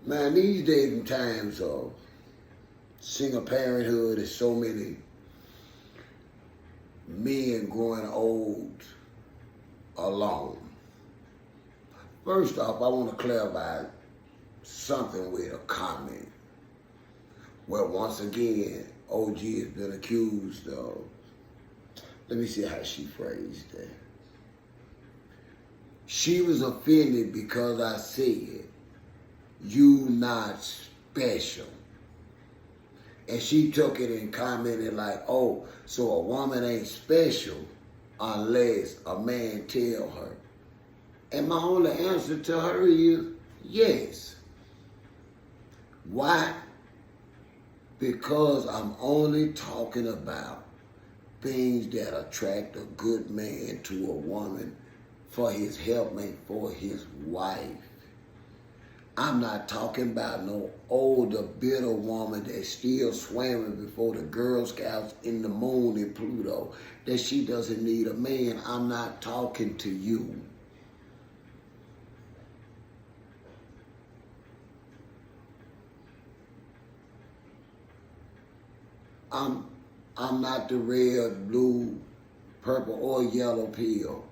Man, these days and times of single parenthood is so many men growing old alone. First off, I want to clarify something with a comment. Well, once again, OG has been accused of, let me see how she phrased that. She was offended because I said, you not special. And she took it and commented like, oh, so a woman ain't special unless a man tell her. And my only answer to her is yes. Why? Because I'm only talking about things that attract a good man to a woman for his helpmate, for his wife. I'm not talking about no older, bitter woman that's still swimming before the Girl Scouts in the moon and Pluto, that she doesn't need a man. I'm not talking to you. I'm not the red, blue, purple, or yellow pill.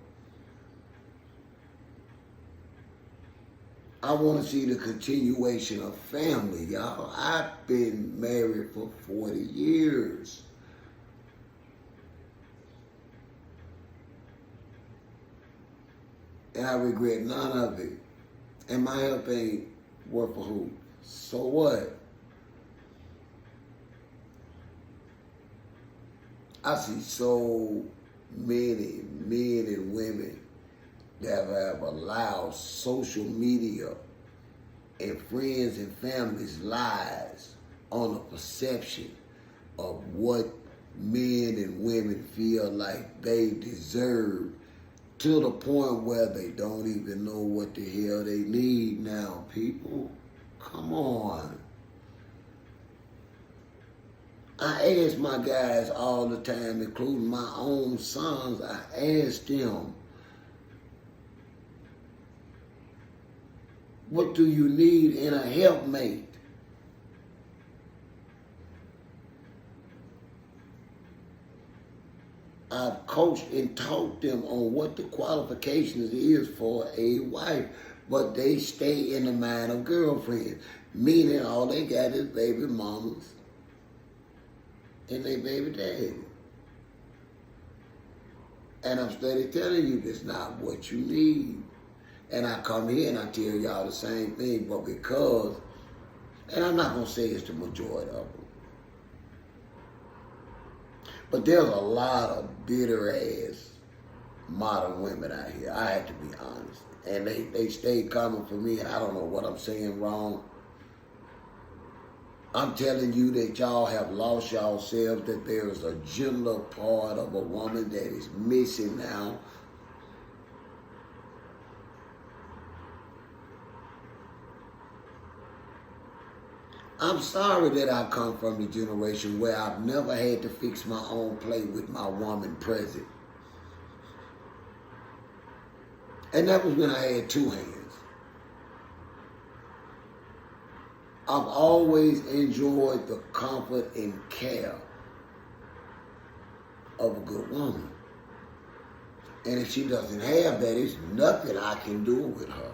I want to see the continuation of family, y'all. I've been married for 40 years. And I regret none of it. And my help ain't worth a hoot. So what? I see so many men and women that have allowed social media and friends and families' lives on the perception of what men and women feel like they deserve, to the point where they don't even know what the hell they need now, people. Come on. I ask my guys all the time, including my own sons, I ask them, what do you need in a helpmate? I've coached and taught them on what the qualifications is for a wife, but they stay in the mind of girlfriends, meaning all they got is baby mamas and they baby daddy. And I'm steady telling you, that's not what you need. And I come here and I tell y'all the same thing, but because, and I'm not going to say it's the majority of them, but there's a lot of bitter ass modern women out here. I have to be honest. And they stay coming for me. I don't know what I'm saying wrong. I'm telling you that y'all have lost yourselves, that there is a gentler part of a woman that is missing now. I'm sorry that I come from the generation where I've never had to fix my own plate with my woman present. And that was when I had two hands. I've always enjoyed the comfort and care of a good woman. And if she doesn't have that, there's nothing I can do with her.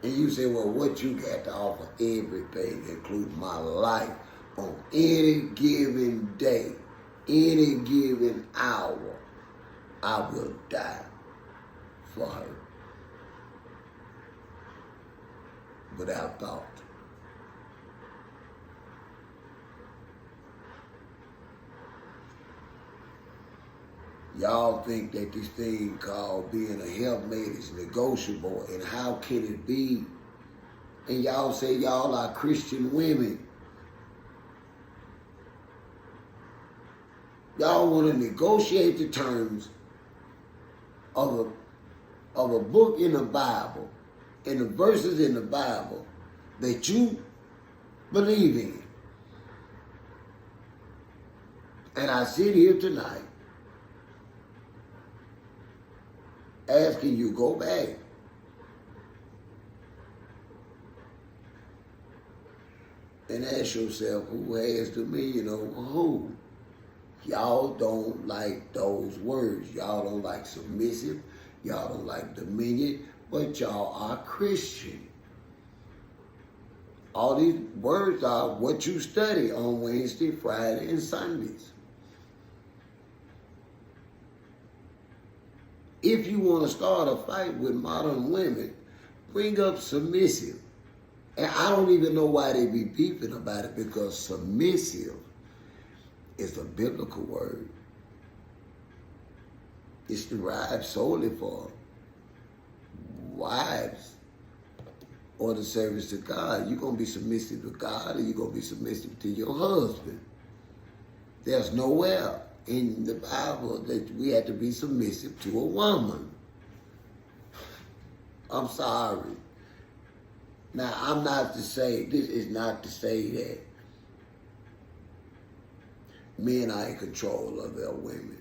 And you say, well, what you got to offer? Everything, including my life, on any given day, any given hour, I will die for her. Without thought. Y'all think that this thing called being a helpmate is negotiable, and how can it be? And y'all say y'all are Christian women. Y'all want to negotiate the terms of a book in the Bible, and the verses in the Bible that you believe in. And I sit here tonight asking you, go back and ask yourself, who has dominion over who? Y'all don't like those words. Y'all don't like submissive. Y'all don't like dominion, but y'all are Christian. All these words are what you study on Wednesday, Friday, and Sundays. If you want to start a fight with modern women, bring up submissive. And I don't even know why they be beefing about it, because submissive is a biblical word. It's derived solely for wives or the service to God. You're going to be submissive to God, or you're going to be submissive to your husband. There's nowhere in the Bible that we have to be submissive to a woman. I'm sorry. Now, I'm not to say, this is not to say that men are in control of their women.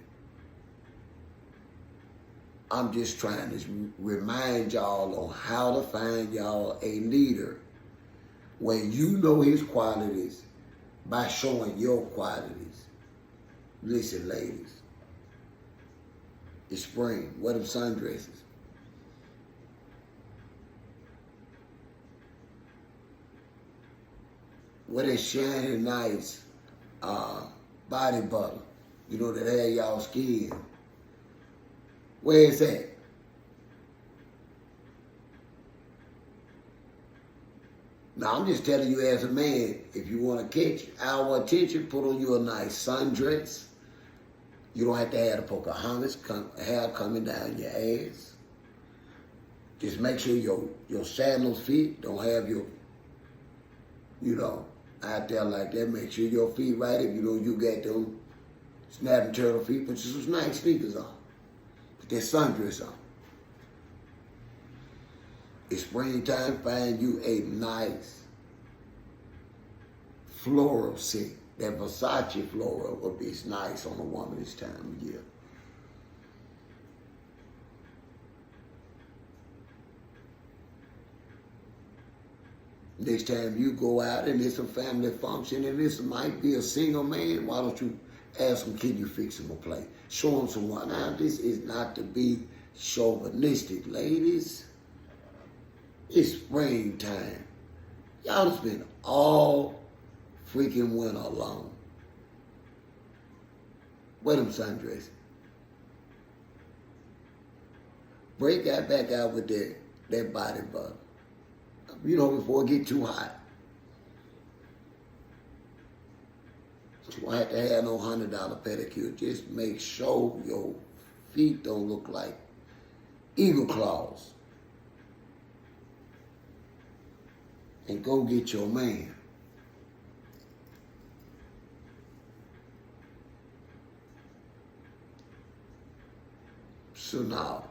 I'm just trying to remind y'all on how to find y'all a leader when you know his qualities by showing your qualities. Listen, ladies, it's spring. Wear them sundresses. Wear that shiny, nice body butter, you know, that had y'all skin. Where is that? Now, I'm just telling you as a man, if you want to catch our attention, put on you a nice sundress. You don't have to have the Pocahontas hair coming down your ass. Just make sure your sandals fit. Don't have your, out there like that. Make sure your feet right. If you know you got them snapping turtle feet, put some nice sneakers on. Put that sundress on. It's springtime, find you a nice floral scent. That Versace floral is nice on a woman this time of year. Next time you go out and it's a family function and this might be a single man, why don't you ask him, can you fix him a plate? Show him someone. Now, this is not to be chauvinistic, ladies. It's springtime. Y'all spend all freaking winter long. Wear them sundresses. Break that back out with that body butter. Before it get too hot. You won't have to have no $100 pedicure. Just make sure your feet don't look like eagle claws. And go get your man. So now,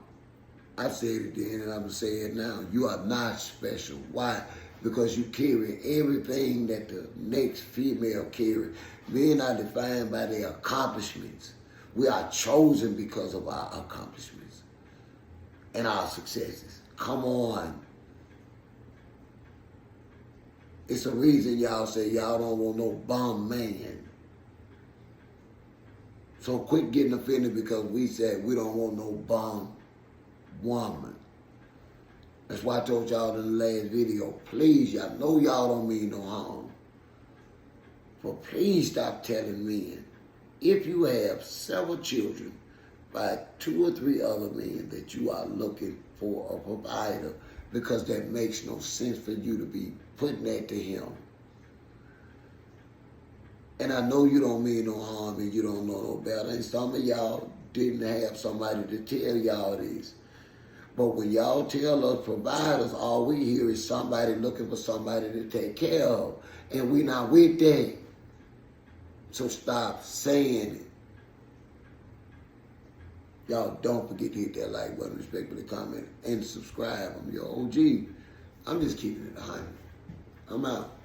I said it then and I'm going to say it now. You are not special. Why? Because you carry everything that the next female carries. Men are defined by their accomplishments. We are chosen because of our accomplishments and our successes. Come on. It's a reason y'all say y'all don't want no bum man. So quit getting offended because we said we don't want no bum woman. That's why I told y'all in the last video, please, y'all know y'all don't mean no harm. But please stop telling men, if you have several children by 2 or 3 other men, that you are looking for a provider, because that makes no sense for you to be putting that to him. And I know you don't mean no harm and you don't know no better. And some of y'all didn't have somebody to tell y'all this. But when y'all tell us providers, all we hear is somebody looking for somebody to take care of. And we not with that. So stop saying it. Y'all don't forget to hit that like button, respectfully comment, and subscribe. I'm your OG. I'm just keeping it 100. I'm out.